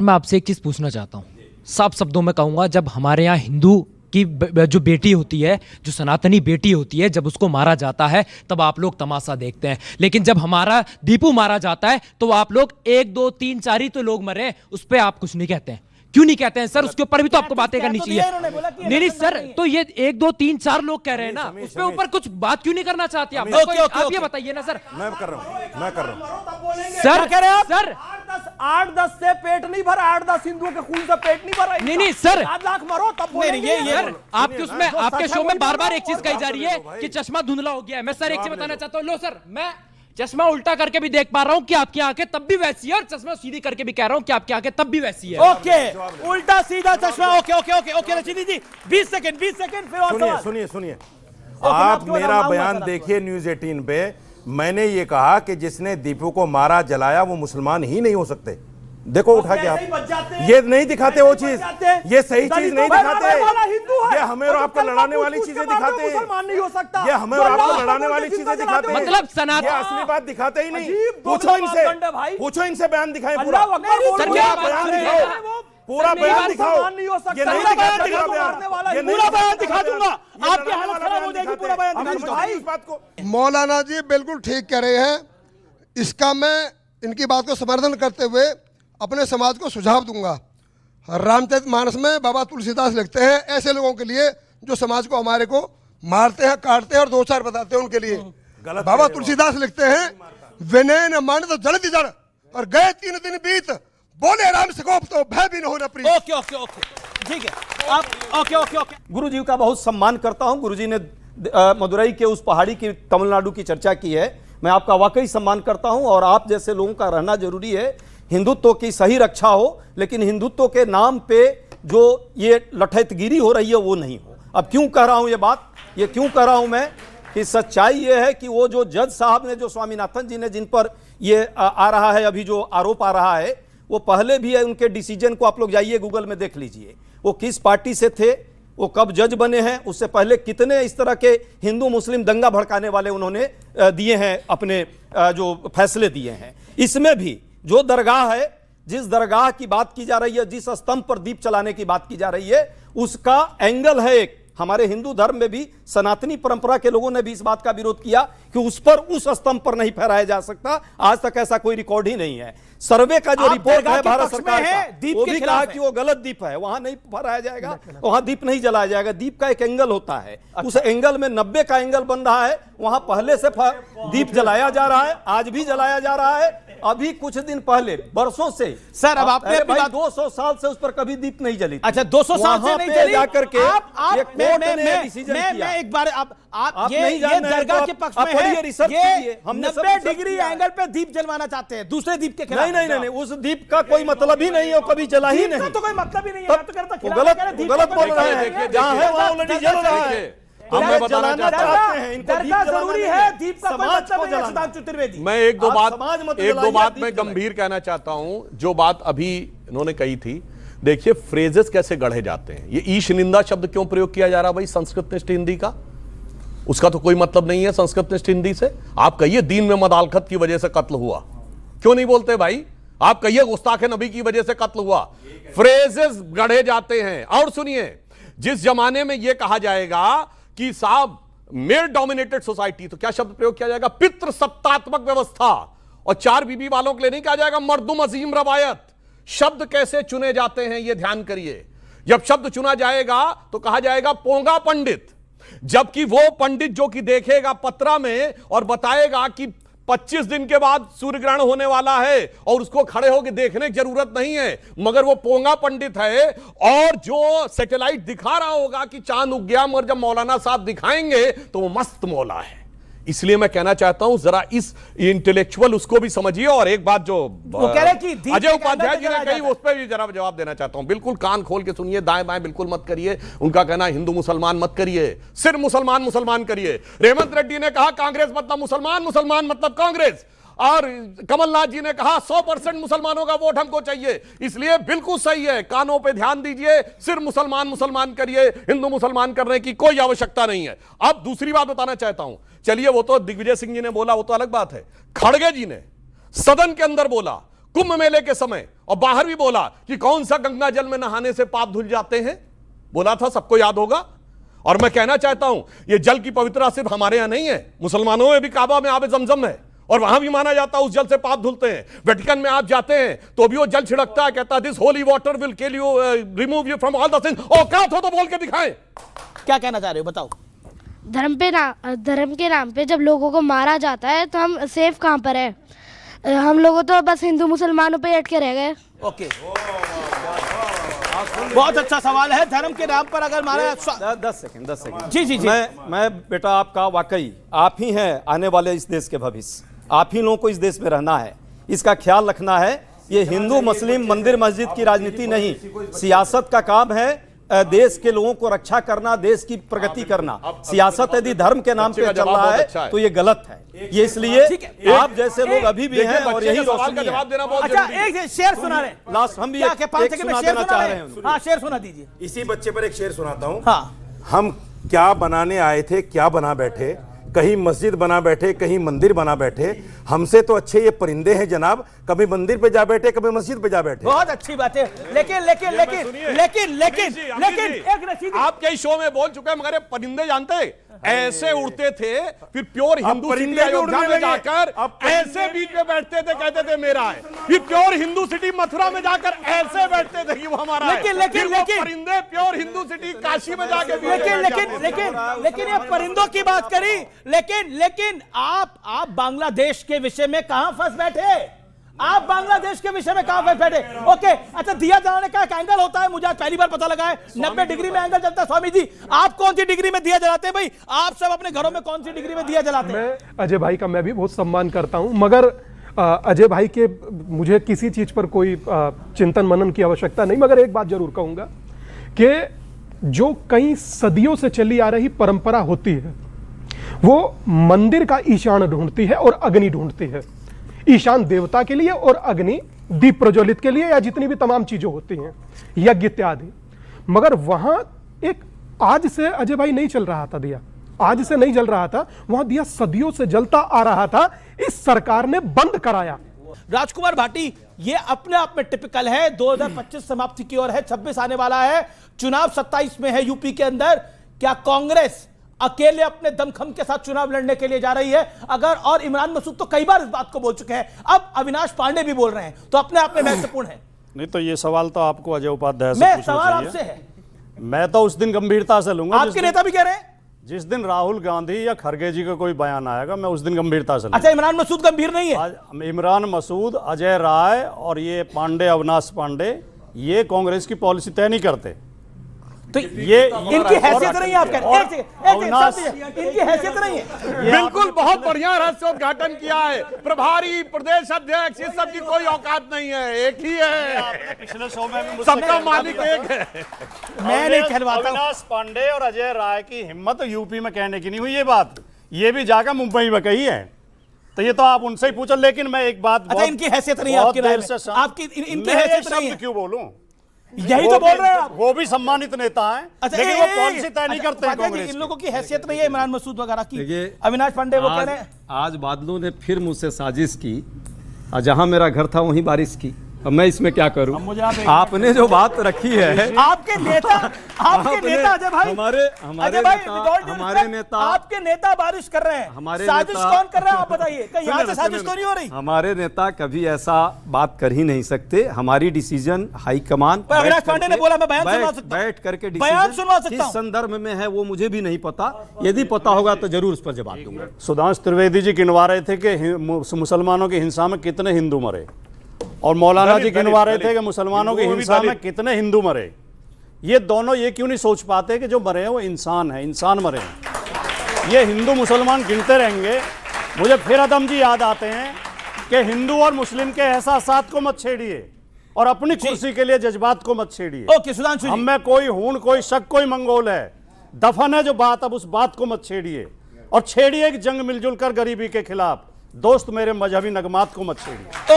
मैं आपसे एक चीज पूछना चाहता हूँ, साफ शब्दों में कहूंगा, जब हमारे यहाँ हिंदू की जो बेटी होती है, जो सनातनी बेटी होती है, जब उसको मारा जाता है तब आप लोग तमाशा देखते हैं, लेकिन जब हमारा दीपू मारा जाता है तो आप लोग 1 2 3 4 ही तो लोग मरे, उस पर आप कुछ नहीं कहते हैं। क्यों नहीं कहते हैं सर? उसके ऊपर भी तो आपको बातें करनी चाहिए। नहीं नहीं सर, तो ये 1 2 3 4 लोग कह रहे हैं ना, उस पे ऊपर कुछ बात क्यों नहीं करना चाहते आप? आप ये बताइए ना सर। मैं कर रहा हूं सर कह रहे हैं आप सर 8-10 से पेट नहीं भरा, 8-10 हिंदुओं के खून से पेट नहीं भरा। नहीं सर, 7 लाख मरो तब बोलेंगे। सर आपके उसमें, आपके शो में बार बार एक चीज कही जा रही है कि चश्मा धुंधला हो गया है। मैं सर एक चीज बताना चाहता हूँ, लो सर, मैं चश्मा उल्टा करके भी देख पा रहा हूं कि आपकी आंखें तब भी वैसी है, और चश्मा सीधी करके भी कह रहा हूं कि आपकी आंखें तब भी वैसी है। ओके, उल्टा सीधा चश्मा। Okay okay okay okay Rashidi ji 20 second फिर और सवाल। सुनिए आप मेरा बयान देखिए न्यूज़ 18 पे। मैंने ये कहा कि जिसने दीपू को मारा जलाया वो मुसलमान ही नहीं हो सकते। देखो उठा के आप ये नहीं दिखाते, वो चीज, ये सही चीज नहीं दिखाते, ये हमें और आपको लड़ाने वाली चीजें दिखाते हैं, नहीं हो सकता, ये हमें और आपको लड़ाने वाली चीजें दिखाते हैं, मतलब सनातन, ये असली बात दिखाते ही नहीं। पूछो इनसे बयान दिखाएं पूरा, पूरा बयान दिखाओ। ये नहीं दिखाते, पूरा बयान दिखा दूंगा, आपकी हालत खराब हो जाएगी। पूरा बयान दिखा दूंगा इस बात को। मौलाना जी बिल्कुल ठीक कह रहे हैं, इसका मैं इनकी बात को समर्थन करते हुए अपने समाज को सुझाव दूंगा। रामचरितमानस में बाबा तुलसीदास लिखते हैं ऐसे लोगों के लिए जो समाज को हमारे को मारते हैं, काटते हैं और 2 4 बताते हैं उनके लिए। बाबा तुलसीदास लिखते हैं विनय न मान तो जड़ जड़, और गए 3 दिन बीत बोले राम से गोप तो भय भी न हो न प्रीत। ओके ओके ओके ठीक है आप ओके ओके ओके। गुरु जी का बहुत सम्मान करता हूं। गुरु जी ने मदुरई के उस पहाड़ी की, तमिलनाडु की चर्चा की है। मैं आपका वाकई सम्मान करता हूं, और आप जैसे लोगों का रहना जरूरी है। हिंदुत्व की सही रक्षा हो, लेकिन हिंदुत्व के नाम पे जो ये लठैतगिरी हो रही है वो नहीं हो। अब क्यों कह रहा हूं ये बात, ये क्यों कह रहा हूं मैं, कि सच्चाई ये है कि वो जो जज साहब ने, जो स्वामीनाथन जी ने, जिन पर ये आ रहा है, अभी जो आरोप आ रहा है, वो पहले भी है, उनके डिसीजन को आप लोग जाइए गूगल में देख लीजिए, वो किस पार्टी से थे, वो कब जज बने हैं, उससे पहले कितने इस तरह के हिंदू मुस्लिम दंगा भड़काने वाले उन्होंने दिए हैं, अपने जो फैसले दिए हैं। इसमें भी जो दरगाह है, जिस दरगाह की बात की जा रही है, जिस स्तंभ पर दीप चलाने की बात की जा रही है, उसका एंगल है एक। हमारे हिंदू धर्म में भी सनातनी परंपरा के लोगों ने भी इस बात का विरोध किया कि उस पर, उस स्तंभ पर नहीं फहराया जा सकता। आज तक ऐसा कोई रिकॉर्ड ही नहीं है। सर्वे का जो रिपोर्ट है भारत सरकार का, वो भी कहा कि वो गलत दीप है, वहां नहीं फहराया जाएगा, वहां दीप नहीं जलाया जाएगा। दीप का एक एंगल होता है, उस एंगल में 90 का एंगल बन रहा है, वहां पहले से दीप जलाया जा रहा है, आज भी जलाया जा रहा है। अभी कुछ दिन पहले, बरसों से सर, अब आपने 200 साल से उस पर कभी दीप नहीं जली। अच्छा 200 साल से नहीं जली, जाकर के मैं एक बार आप ये दरगाह के पक्ष में है, ये 90 डिग्री एंगल पे दीप जलवाना चाहते हैं दूसरे दीप के खिलाफ। नहीं, उस दीप का कोई मतलब ही नहीं है, कभी जला ही नहीं, तो कोई मतलब ही नहीं है, तो गलत बोल रहे हैं। जहां है वहां ऑलरेडी जल रहा है। मैं बताना चाहते हैं इनको दीप जरूरी है, दीप का समाज को जलाना। चतुर्वेदी, मैं एक दो बात मैं गंभीर कहना चाहता हूं। जो बात अभी इन्होंने कही थी, देखिए फ्रेजेस कैसे गढ़े जाते हैं। ये ईश निंदा शब्द क्यों प्रयोग किया जा रहा भाई संस्कृतनिष्ठ हिंदी का? उसका तो कोई मतलब नहीं है संस्कृतनिष्ठ हिंदी से। आप कहिए दीन में मदालखत की वजह से कत्ल हुआ, क्यों नहीं बोलते भाई? आप कहिए गुस्ताखे नबी की वजह से कत्ल हुआ। फ्रेजेस गढ़े जाते हैं। और सुनिए, जिस जमाने में यह कहा जाएगा कि साहब मेल डोमिनेटेड सोसाइटी, तो क्या शब्द प्रयोग किया जाएगा? पितृसत्तात्मक व्यवस्था। और 4 बीबी वालों के लिए नहीं कहा जाएगा मर्दुम अजीम रवायत। शब्द कैसे चुने जाते हैं ये ध्यान करिए। जब शब्द चुना जाएगा तो कहा जाएगा पोंगा पंडित, जबकि वो पंडित जो कि देखेगा पत्रा में और बताएगा कि 25 दिन के बाद सूर्य ग्रहण होने वाला है और उसको खड़े होकर देखने की जरूरत नहीं है, मगर वो पोंगा पंडित है। और जो सैटेलाइट दिखा रहा होगा कि चांद उग गया, मगर जब मौलाना साहब दिखाएंगे तो वो मस्त मौला है। इसलिए मैं कहना चाहता हूं जरा इस इंटेलेक्चुअल उसको भी समझिए। और एक बात जो अजय उपाध्याय जी ने कही, उस पर भी जरा जवाब देना चाहता हूं। बिल्कुल कान खोल के सुनिए, दाएं बाएं बिल्कुल मत करिए। उनका कहना हिंदू मुसलमान मत करिए, सिर्फ मुसलमान मुसलमान करिए। रेवंत रेड्डी ने कहा कांग्रेस मतलब मुसलमान, मुसलमान मतलब कांग्रेस। और कमलनाथ जी ने कहा 100% मुसलमानों का वोट हमको चाहिए। इसलिए बिल्कुल सही है, कानों पे ध्यान दीजिए, सिर्फ मुसलमान मुसलमान करिए, हिंदू मुसलमान करने की कोई आवश्यकता नहीं है। अब दूसरी बात बताना चाहता हूं। चलिए वो तो दिग्विजय सिंह जी ने बोला, वो तो अलग बात है। खड़गे जी ने सदन के अंदर बोला, कुंभ मेले के समय, और बाहर भी बोला कि कौन सा गंगा जल में नहाने से पाप धुल जाते हैं, बोला था, सबको याद होगा। और मैं कहना चाहता हूं, ये जल की पवित्रता सिर्फ हमारे यहां नहीं है, मुसलमानों में भी काबा में आबे जमजम है और वहां भी माना जाता है उस जल से पाप धुलते हैं। वेटिकन में आप जाते हैं तो भी वो जल छिड़कता है, कहता है this holy water will kill you, remove you from all the sin. औकात हो तो बोल के दिखाएं। क्या कहना चाह रहे हो, बताओ। धर्म के नाम पे जब लोगों को मारा जाता है तो हम सेफ कहाँ पर है? हम लोगों तो बस हिंदू मुसलमानों पे अटके रह गए। ओके, बहुत अच्छा सवाल है। धर्म के नाम पर अगर मारा 10 सेकंड जी जी जी। मैं बेटा आपका वाकई आप ही हैं आने वाले इस देश के भविष्य। आप ही लोगों को इस देश में रहना है, इसका ख्याल रखना है। ये हिंदू मुस्लिम मंदिर मस्जिद की राजनीति नहीं, सियासत का काम है। देश के लोगों को रक्षा करना, देश की प्रगति करना। सियासत यदि धर्म के नाम पे चल रहा है तो ये गलत है। ये इसलिए आप जैसे लोग अभी भी हैं और यही रोशनी है। अच्छा, एक शेर सुना रहे लास्ट, हम भी 5 सेकंड में शेर सुना रहे हैं। हाँ, शेर सुना दीजिए। इसी बच्चे पर एक शेर सुनाता हूँ। हाँ। हम क्या बनाने आए थे, क्या बना बैठे, कहीं मस्जिद बना बैठे, कहीं मंदिर बना बैठे। हमसे तो अच्छे ये परिंदे हैं जनाब, कभी मंदिर पे जा बैठे, कभी मस्जिद पे जा बैठे। बहुत अच्छी बात है। लेकिन एक रशीद, आप कई शो में बोल चुके हैं, मगर ये परिंदे जानते ऐसे उड़ते थे, फिर प्योर हिंदू सिटी अयोध्या में जाकर ऐसे बीच में बैठते थे, कहते थे मेरा है। फिर प्योर हिंदू सिटी मथुरा में जाकर ऐसे बैठते थे कि वो हमारा है। लेकिन परिंदे प्योर हिंदू सिटी काशी में जाकर लेकिन ये परिंदों की बात करी। लेकिन आप बांग्लादेश के विषय में कहां फंस बैठे? आप बांग्लादेश के विषय में कहां फंस बैठे? ओके, अच्छा, दिया जलाने का एक एंगल होता है, मुझे आज पहली बार पता लगा है। 90 डिग्री में एंगल चलता है। स्वामी जी, आप कौन सी डिग्री में दिया जलाते हैं भाई? आप सब अपने घरों में कौन सी डिग्री में दिया जलाते हैं? मैं अजय भाई का मैं भी बहुत सम्मान करता हूं, मगर अजय भाई के मुझे किसी चीज पर कोई चिंतन मनन की आवश्यकता नहीं। मगर एक बात जरूर कहूंगा कि जो कई सदियों से चली आ रही परंपरा होती है, वो मंदिर का ईशान ढूंढती है और अग्नि ढूंढती है। ईशान देवता के लिए और अग्नि दीप प्रज्वलित के लिए, या जितनी भी तमाम चीजें होती हैं, यज्ञ इत्यादि। मगर वहां एक आज से अजय भाई नहीं चल रहा था दिया, आज से नहीं जल रहा था, वहां दिया सदियों से जलता आ रहा था। इस सरकार ने बंद कराया। राजकुमार भाटी, ये अपने आप में टिपिकल है। 2025 समाप्ति की ओर है, 26 आने वाला है, चुनाव 27 में है यूपी के अंदर। क्या कांग्रेस अकेले अपने दमखम के साथ चुनाव लड़ने के लिए जा रही है? अगर, और इमरान मसूद तो कई बार इस बात को बोल चुके हैं, अब अविनाश पांडे भी बोल रहे हैं, तो अपने आप में महत्वपूर्ण है। नहीं तो ये सवाल तो आपको अजय उपाध्याय से मैं पूछना सवाल चाहिए। आपसे है। मैं तो उस दिन गंभीरता से लूंगा, आपके नेता भी कह रहे हैं। जिस दिन राहुल गांधी या खड़गे जी का कोई बयान आएगा, मैं उस दिन गंभीरता से लूंगा। अच्छा, इमरान मसूद गंभीर नहीं है? आज इमरान मसूद, अजय राय और ये पांडे, अविनाश पांडे, ये कांग्रेस की पॉलिसी तय नहीं करते। तो ये इनकी हैसियत नहीं है। आप कह रहे हैं इनकी हैसियत नहीं है। बिल्कुल, बहुत बढ़िया रहस्योद्घाटन किया है। प्रभारी, प्रदेश अध्यक्ष, इस सब की कोई औकात नहीं है, एक ही है। पिछले शो में भी सबका मालिक एक है। मैं नहीं कहवाता। अविनाश पांडे और अजय राय की हिम्मत यूपी में कहने की नहीं हुई ये बात, ये भी जाकर मुंबई में कही है। तो ये तो आप उनसे ही पूछो। लेकिन मैं एक बात, अच्छा, इनकी हैसियत नहीं है आपकी राय में? आपकी इनकी हैसियत नहीं है, क्यों बोलूं? यही तो बोल रहे हैं आप। वो भी सम्मानित नेता हैं, लेकिन वो पॉलिसी तय नहीं करते हैं कांग्रेस इन लोगों की हैसियत नहीं है इमरान मसूद वगैरह की। अविनाश पांडे वो कह रहे हैं आज बादलों ने फिर मुझसे साजिश की, और जहां मेरा घर था वहीं बारिश की। अब मैं इसमें क्या करूं? आपने जो बात रखी है, आपके नेता अजय भाई, हमारे नेता आपके नेता बारिश कर रहे हैं। हमारे साजिश नेता- कौन कर रहा है आप बताइए? कहीं यहाँ से साजिश तो नहीं हो रही? हमारे नेता कभी ऐसा बात कर ही नहीं सकते। हमारी डिसीजन हाईकमान पर अविनाश पांडे ने बोला मैं बयान सुनवा सकता हूं। बैठ करके बयान सुनवा सकता किस हूं। संदर्भ में है वो मुझे भी नहीं पता। यदि पता होगा तो जरूर उस पर जवाब दूंगा। सुधांशु त्रिवेदी जी गिनवा रहे थे कि मुसलमानों की हिंसा में कितने हिंदू मरे, और मौलाना जी गिनवा रहे थे कि मुसलमानों की हिंसा में कितने हिंदू मरे। ये दोनों ये क्यों नहीं सोच पाते कि जो मरे हैं वो इंसान है, इंसान मरे हैं। ये हिंदू मुसलमान गिनते रहेंगे। मुझे फिर अदम जी याद आते हैं कि हिंदू और मुस्लिम के एहसासात को मत छेड़िए और अपनी कुर्सी के लिए जज्बात को मत छेड़िए। ओके सुधांशु जी, हम में कोई हूण, कोई शक, कोई मंगोल है, दफन है जो बात, अब उस बात को मत छेड़िए और छेड़िए एक जंग मिलजुल कर गरीबी के खिलाफ। दोस्त मेरे मजहबी नगमात को मत छेड़िए।